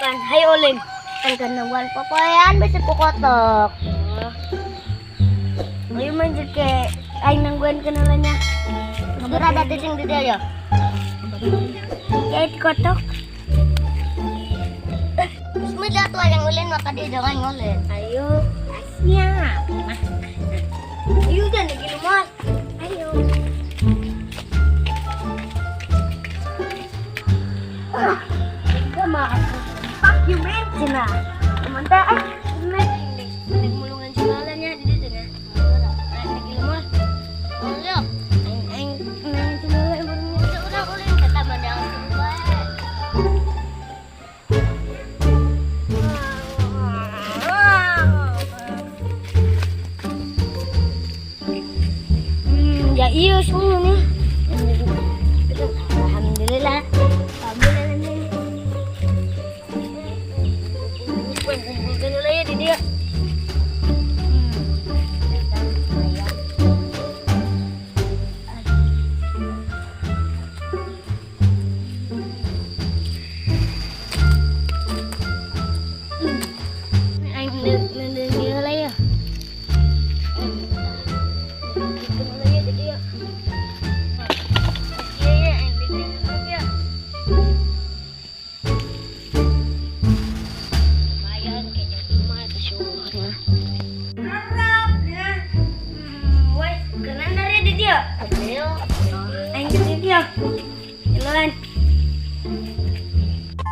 Pan, hay uling. Ang ganawan pa po yan, basta po kotok. Ayun man dyan kay, ay nangguan ka na lang niya. Kabura dati sing dito yun. Kahit kotok. Mas may dato ang ulin, makadito kang ulin. Ayo, asnya. Ayo dyan, nagilumas. Ayo. Fuck you, man. Sina. Kumanta. Ay, nagmulungan si Lola niya. Dito na. Nagil mo. Lola. Ay, si Lola. Una ulit. Katama na ang sumpah. Ya iya semua nih. Alhamdulillah.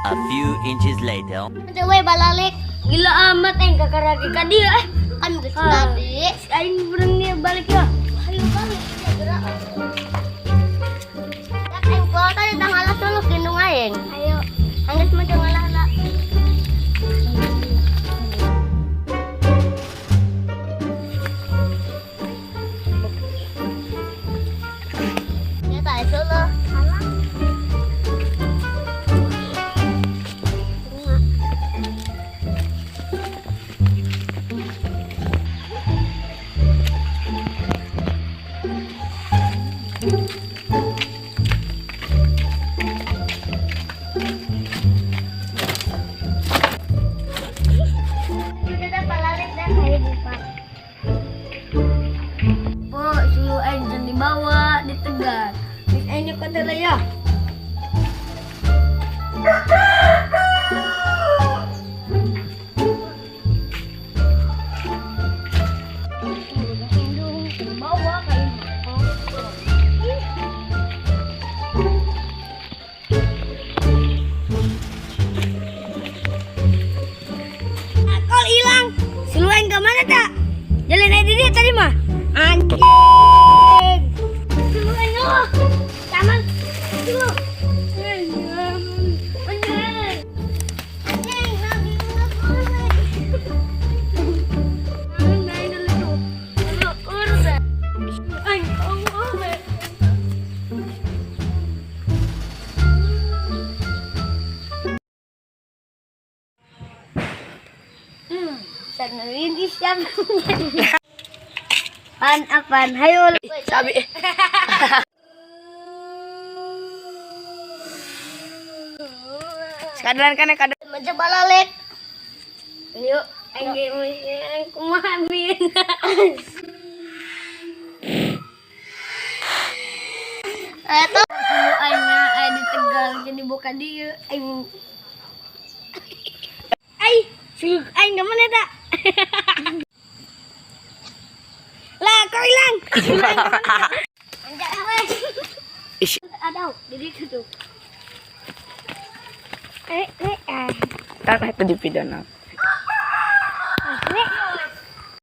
A few inches later. Dawai balalik. Gila amat kakaragi ka dia. Kan gusto tadi. Aing burung dia balik ya. Ayo balik ya gerak. Tak aing ko tadi tang alas dulu gendong aing. Ayo. Angges mah jangan lala. Ya tak solo. Dibawa di Tegal. Mis ayo kata ya. Bawa kain. Kol hilang. Siluan ke mana tak? Jalan aja dia tadi mah. Anjing. Taman. Dulu. Sanawin isang. Apaan? Hayo. Sabi. Kadaran kan kadang Macam balalek. Yuk, ang kumahabin. Ito. Siluan na ay di Tegal jadi buka dia. Ay, siluan naman ita. Lah, kau hilang. Anjak weh. Ada, di situ. tak itu di pidana.